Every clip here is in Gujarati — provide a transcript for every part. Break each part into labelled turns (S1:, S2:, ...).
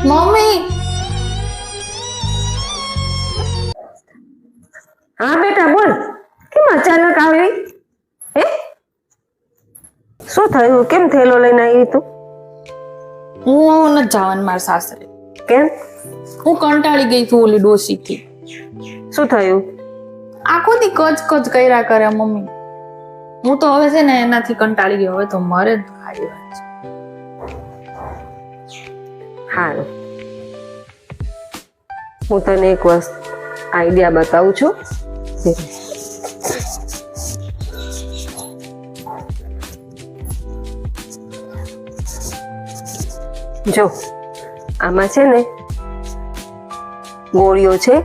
S1: મમ્મી
S2: હા બેટા બોલ, કેમ અચાનક આવી? હે શું થયું? કેમ થેલો લઈને આવી તું?
S1: હું નથી જવાની મારા સાસરે.
S2: કેમ?
S1: હું કંટાળી ગઈ છું ઓલી ડોશીથી.
S2: શું થયું?
S1: આખો દી કચ કર્યા કરે મમ્મી. હું તો હવે છે ને એનાથી કંટાળી ગઈ. હવે તો મરે જ ખાલી વાત છે.
S2: હારું, હું તને એક વસ્તુ આઈડિયા બતાવું છું. જો આમાં છે ને ગોળીઓ છે.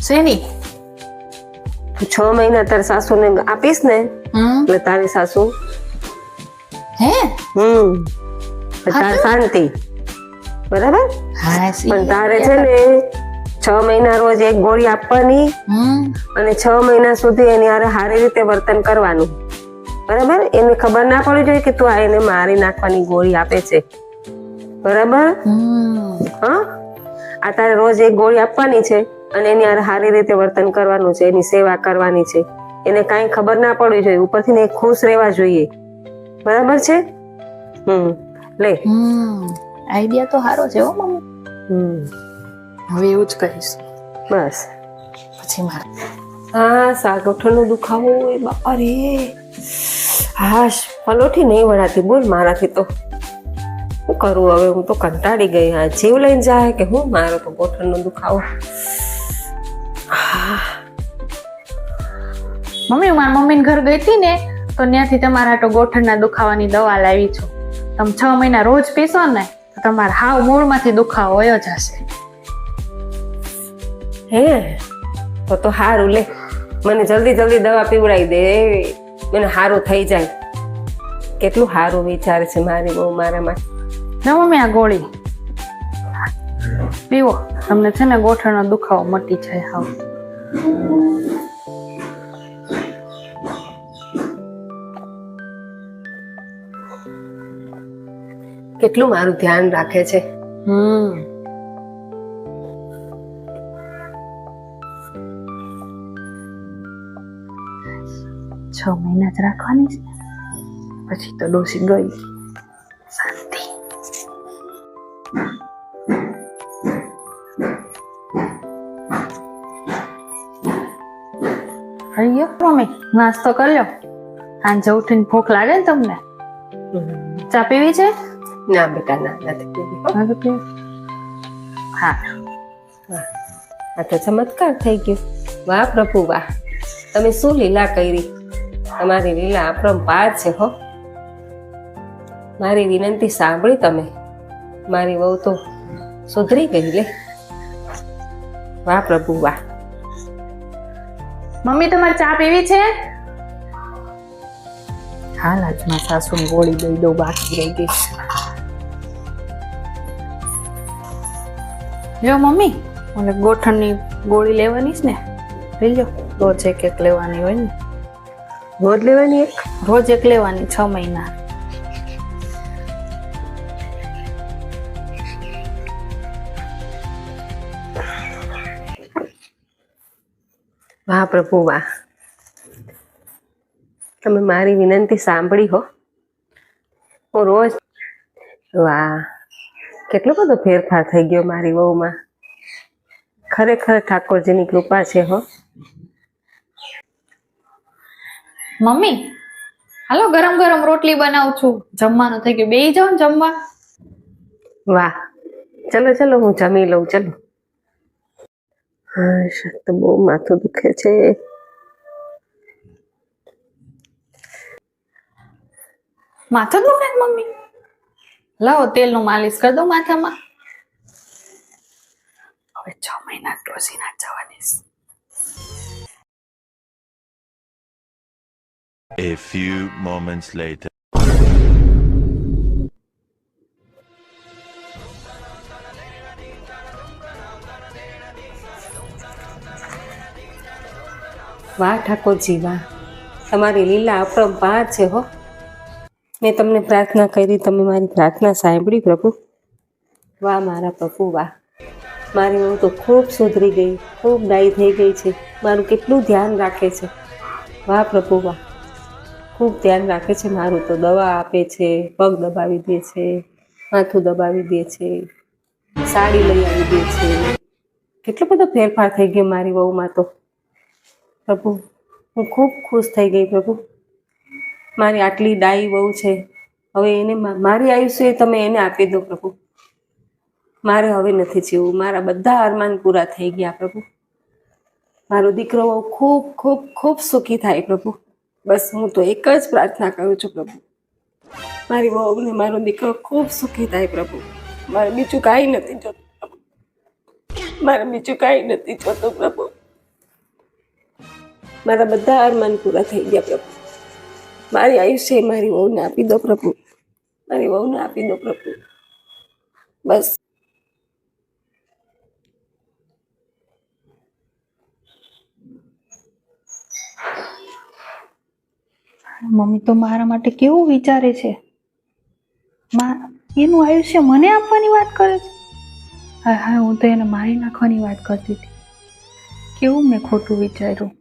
S1: શેની?
S2: 6 મહિના તારી સાસુને આપીશ ને એટલે તારી સાસુ
S1: હે
S2: તાર શાંતિ, બરાબર?
S1: હા
S2: પણ તારે છે ને 6 મહિના રોજ એક ગોળી આપવાની અને 6 મહિના સુધી એની હારે સારી રીતે વર્તન કરવાનું, બરાબર? એને ખબર ના પડવી જોઈએ કે તું આ એને મારી નાખવાની ગોળી આપે છે, બરાબર? હા, આ તારે રોજ એક ગોળી આપવાની છે અને એની હારે સારી રીતે વર્તન કરવાનું છે, એની સેવા કરવાની છે. એને કાંઈ ખબર ના પડવી જોઈએ, ઉપરથી ને ખુશ રહેવા જોઈએ, બરાબર છે? લે
S1: આઈડિયા તો સારો છે હો મમ્મી. હવે એવું જ કહીશ
S2: બસ.
S1: પછી મારે
S2: હા, સાગઠોનો દુખાવો હોય બાપા રે. હાશ, પલોઠી નહીં વળાતી બોલ મારાથી તો. શું કરું હવે? હું તો કંટાળી ગઈ. હા, જીવ લઈને જાય કે હું? મારો તો ગોઠણનો દુખાવો.
S1: મમ્મી, હું મારા મમ્મીને ઘર ગઈ હતી ને તો ત્યાંથી તમારા હાટો ગોઠણના દુખાવાની દવા લાવી છું. તમે 6 મહિના રોજ પીશો ને તો તમારા હાવ મૂળમાંથી દુખાવો વયો જશે.
S2: હે, તો સારું. લે, મને જલ્દી દવા પીવડાવી દે, મને સારું થઈ જાય. કેટલું સારું વિચાર છે મારી બહુ મારા માટે.
S1: ના મમ્મી, આ ગોળી પીવો, તમને છે ને ગોઠણનો દુખાવો મટી જાય હાવ.
S2: કેટલું મારું ધ્યાન રાખે છે.
S1: 6 મહિના જ રાખવાની છે, પછી તો ડોસી ગઈ. શાંતિ. થઈ ગયો મમ્મી? નાસ્તો કરી લો. સાંજે ઉઠીને ભૂખ લાગે ને તમને? ચા પીવી છે?
S2: ના બેટા, ના નથી પીવી.
S1: હા,
S2: આ તો ચમત્કાર થઈ ગયો. વાહ પ્રભુ વાહ, તમે શું લીલા કરી! તમારી લીલા અપરંપાર છે હો. મારી વિનંતી સાંભળી તમે. મારી વહુ તો સુધરી ગઈ. લે, વાહ પ્રભુ વાહ.
S1: મમ્મી, તમારે ચા પીવી છે? હાલ આજમાં સાસુને ગોળી દઈ દઉં, બાકી રહી ગઈ. જો મમ્મી, મને ગોઠણની ગોળી લેવાની છે ને, લઈ લો. રોજ એક લેવાની હોય ને.
S2: રોજ લેવાની?
S1: રોજ એક લેવાની 6 મહિના.
S2: વાહ પ્રભુ વાહ, તમે મારી વિનંતી સાંભળી હો. હું રોજ, વાહ, કેટલો બધો ફેરફાર થઈ ગયો મારી વહુમાં. ખરેખર ઠાકોરજીની કૃપા છે હો.
S1: મમ્મી, હાલો ગરમ રોટલી બનાવું છું. જમવાનું થઈ ગયું, બેસી જાઓ ને જમવા.
S2: વાહ, ચલો હું જમી લઉં. ચલો. હા, તો બહુ માથું દુખે છે.
S1: માથું દુખે મમ્મી? લાવો તેલનું માલિશ કરી દઉં માથામાં. હવે 6 મહિના ડોસી ના જવા દઈશ.
S3: A few moments later.
S2: વાહ ઠાકોરજી વાહ, તમારી લીલા અપરંપાર છે હો. મેં તમને પ્રાર્થના કરી, તમે મારી પ્રાર્થના સાંભળી પ્રભુ. વાહ મારા પ્રભુ વાહ, મારી વહુ તો ખૂબ સુધરી ગઈ, ખૂબ ડાઈ થઈ ગઈ છે. મારું કેટલું ધ્યાન રાખે છે. વાહ પ્રભુ વાહ, ખૂબ ધ્યાન રાખે છે મારું તો. દવા આપે છે, પગ દબાવી દે છે, માથું દબાવી દે છે, સાડી લઈ આવી દે છે. કેટલો બધો ફેરફાર થઈ ગયો મારી વહુમાં તો. પ્રભુ હું ખૂબ ખુશ થઈ ગઈ પ્રભુ. મારી આટલી ડાઈ વહુ છે, હવે એને મારી આયુષ્ય તમે એને આપી દો પ્રભુ. મારે હવે નથી જીવવું. મારા બધા અરમાન પૂરા થઈ ગયા પ્રભુ. મારો દીકરો બહુ ખૂબ ખૂબ ખૂબ સુખી થાય પ્રભુ. બસ હું તો એક જ પ્રાર્થના કરું છું પ્રભુ, મારી વહુ ને મારો દીકરો ખૂબ સુખી થાય પ્રભુ. મારે બીજું કાંઈ નથી જોતું, મારે બીજું કાંઈ નથી જોતું પ્રભુ. મારા બધા અરમાન પૂરા થઈ ગયા પ્રભુ. મારી આયુષ્ય મારી વહુને આપી દો પ્રભુ, મારી વહુને આપી દો પ્રભુ. બસ
S1: મમ્મી તો મારા માટે કેવું વિચારે છે. એનું આયુષ્ય મને આપવાની વાત કરે છે. હા હા, હું તો એને મારી નાખવાની વાત કરતી હતી. કેવું મેં ખોટું વિચાર્યું.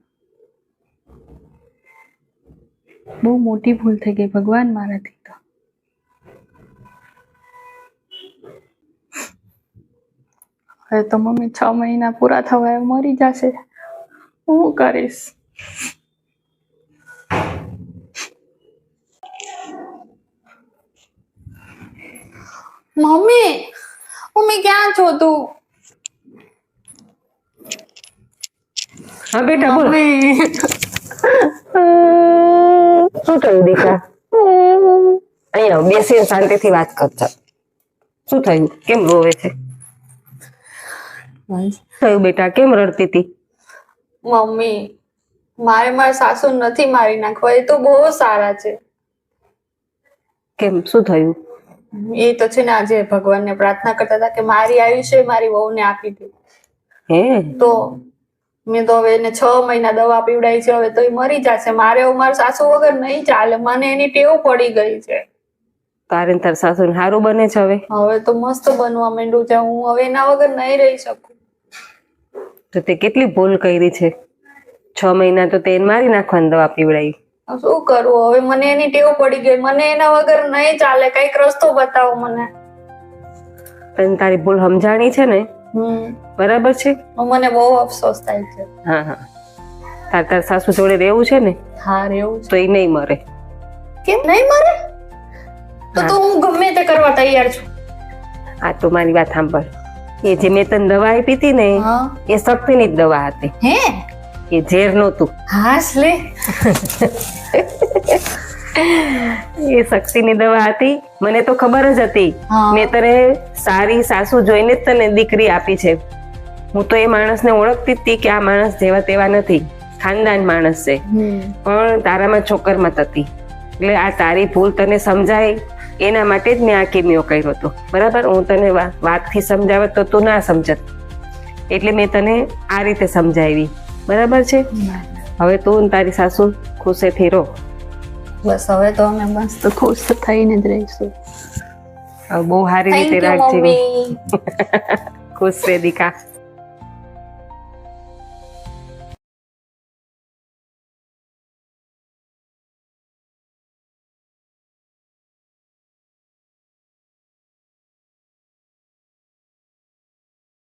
S1: બહુ મોટી ભૂલ થઈ ગઈ ભગવાન મારાથી તો. હવે તો મમ્મી 6 મહિના પૂરા થવા મરી જશે. હું કરીશ? મમ્મી, મમ્મી ક્યાં છો તું?
S2: હા બેટા બોલ.
S1: મમ્મી
S2: શું થયું દીકરા? અહીંયા બેસીને શાંતિથી વાત કરતા. શું થયું? કેમ રોવે છે? થયું બેટા? કેમ રડતી હતી?
S1: મમ્મી, મારા સાસુ નથી મારી નાખવા. એ તો બહુ સારા છે.
S2: કેમ શું થયું?
S1: એ તો છે ને આજે ભગવાનને પ્રાર્થના કરતા હતા કે મારી આયુષ્ય મારી વહુને આપી દે.
S2: હે
S1: તો મેં તો હવે એને 6 મહિના દવા પીવડાવી છે. હવે તો એ મરી જશે. મારે હવે મારા સાસુ વગર નહીં ચાલે. મને એની ટેવ પડી ગઈ છે.
S2: તારે ને તાર સાસુ સારું બને છે હવે?
S1: હવે તો મસ્ત બનવા માંડ્યું છે. હું હવે એના વગર નહીં રહી શકું.
S2: તો તે કેટલી ભૂલ કરી છે. 6 મહિના તો તેને મારી નાખવાની દવા પીવડાવી.
S1: શું કરું હવે? મને એની ટેવ પડી ગઈ. મને એના વગર નહીં ચાલે. કઈક રસ્તો બતાવો મને.
S2: તને તારી ભૂલ સમજાણી છે ને? બરાબર છે.
S1: મને બહુ અફસોસ થાય છે.
S2: હા હા, તાર સાસુ જોડે રહેવું છે ને?
S1: હા રહેવું
S2: તો એ નહીં મરે.
S1: કેમ નહીં મરે? તો હું ગમે તે કરવા તૈયાર છું.
S2: આ તો મારી વાત સાંભળ. એ જે મેં તને દવા આપી હતી ને, એ શક્તિની જ દવા હતી.
S1: હે?
S2: એ ઝેર નહોતું.
S1: હાસ લે.
S2: એ શક્તિની દવા હતી. મને તો ખબર જ હતી. મેં તને સારી સાસુ જોઈને જ તને દીકરી આપી છે. હું તો એ માણસને ઓળખતી જ હતી કે આ માણસ જેવા તેવા નથી, ખાનદાન માણસ છે. પણ તારામાં છોકરમત હતી. એટલે આ તારી ભૂલ તને સમજાય એના માટે જ મેં આ કિમિયો કર્યો હતો. બરાબર? હું તને વાતથી સમજાવત તો તું ના સમજત. એટલે મેં તને આ રીતે સમજાવી. બરાબર છે? હવે તું તારી સાસુ ખુશીથી રહો.
S1: બસ હવે તો અમે મસ્ત ખુશ થઈને જ રહીશું.
S2: બહુ સારી રીતે રાખજે. ખુશ રે દીકા.